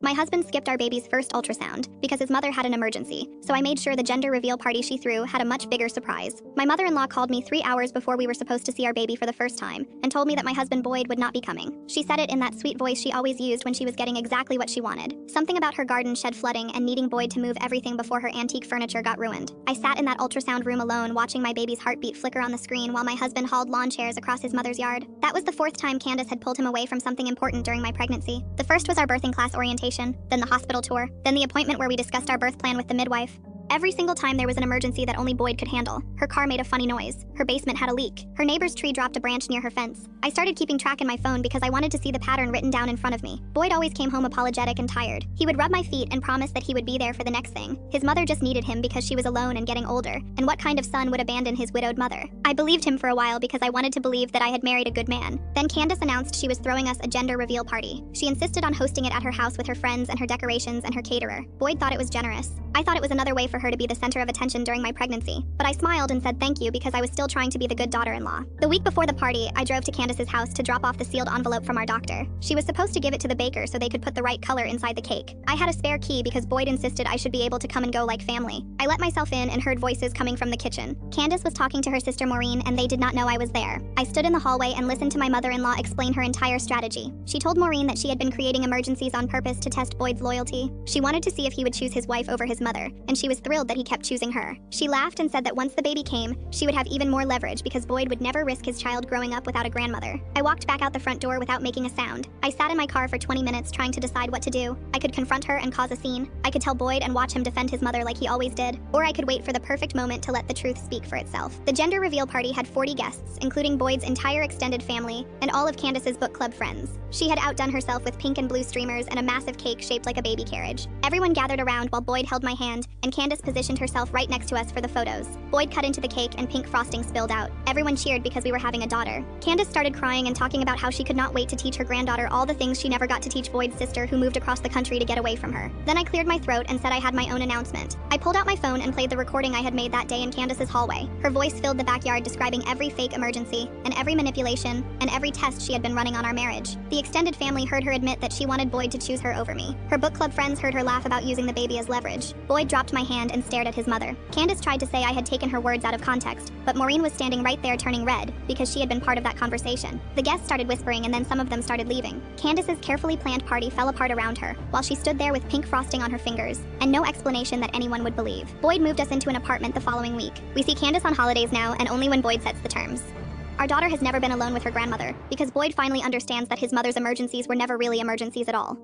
My husband skipped our baby's first ultrasound because his mother had an emergency, so I made sure the gender reveal party she threw had a much bigger surprise. My mother-in-law called me 3 hours before we were supposed to see our baby for the first time and told me that my husband Boyd would not be coming. She said it in that sweet voice she always used when she was getting exactly what she wanted. Something about her garden shed flooding and needing Boyd to move everything before her antique furniture got ruined. I sat in that ultrasound room alone watching my baby's heartbeat flicker on the screen while my husband hauled lawn chairs across his mother's yard. That was the 4th time Candace had pulled him away from something important during my pregnancy. The first was our birthing class orientation, then the hospital tour, then the appointment where we discussed our birth plan with the midwife. Every single time there was an emergency that only Boyd could handle. Her car made a funny noise. Her basement had a leak. Her neighbor's tree dropped a branch near her fence. I started keeping track in my phone because I wanted to see the pattern written down in front of me. Boyd always came home apologetic and tired. He would rub my feet and promise that he would be there for the next thing. His mother just needed him because she was alone and getting older, and what kind of son would abandon his widowed mother? I believed him for a while because I wanted to believe that I had married a good man. Then Candace announced she was throwing us a gender reveal party. She insisted on hosting it at her house with her friends and her decorations and her caterer. Boyd thought it was generous. I thought it was another way for her to be the center of attention during my pregnancy, but I smiled and said thank you because I was still trying to be the good daughter-in-law. The week before the party, I drove to Candace's house to drop off the sealed envelope from our doctor. She was supposed to give it to the baker so they could put the right color inside the cake. I had a spare key because Boyd insisted I should be able to come and go like family. I let myself in and heard voices coming from the kitchen. Candace was talking to her sister Maureen and they did not know I was there. I stood in the hallway and listened to my mother-in-law explain her entire strategy. She told Maureen that she had been creating emergencies on purpose to test Boyd's loyalty. She wanted to see if he would choose his wife over his mother, and she was thrilled that he kept choosing her. She laughed and said that once the baby came, she would have even more leverage because Boyd would never risk his child growing up without a grandmother. I walked back out the front door without making a sound. I sat in my car for 20 minutes trying to decide what to do. I could confront her and cause a scene. I could tell Boyd and watch him defend his mother like he always did. Or I could wait for the perfect moment to let the truth speak for itself. The gender reveal party had 40 guests, including Boyd's entire extended family and all of Candace's book club friends. She had outdone herself with pink and blue streamers and a massive cake shaped like a baby carriage. Everyone gathered around while Boyd held my hand, and Candace positioned herself right next to us for the photos. Boyd cut into the cake and pink frosting spilled out. Everyone cheered because we were having a daughter. Candace started crying and talking about how she could not wait to teach her granddaughter all the things she never got to teach Boyd's sister who moved across the country to get away from her. Then I cleared my throat and said I had my own announcement. I pulled out my phone and played the recording I had made that day in Candace's hallway. Her voice filled the backyard describing every fake emergency and every manipulation and every test she had been running on our marriage. The extended family heard her admit that she wanted Boyd to choose her over me. Her book club friends heard her laugh about using the baby as leverage. Boyd dropped my hand and stared at his mother. Candace tried to say I had taken her words out of context, but Maureen was standing right there turning red because she had been part of that conversation. The guests started whispering and then some of them started leaving. Candace's carefully planned party fell apart around her while she stood there with pink frosting on her fingers and no explanation that anyone would believe. Boyd moved us into an apartment the following week. We see Candace on holidays now and only when Boyd sets the terms. Our daughter has never been alone with her grandmother because Boyd finally understands that his mother's emergencies were never really emergencies at all.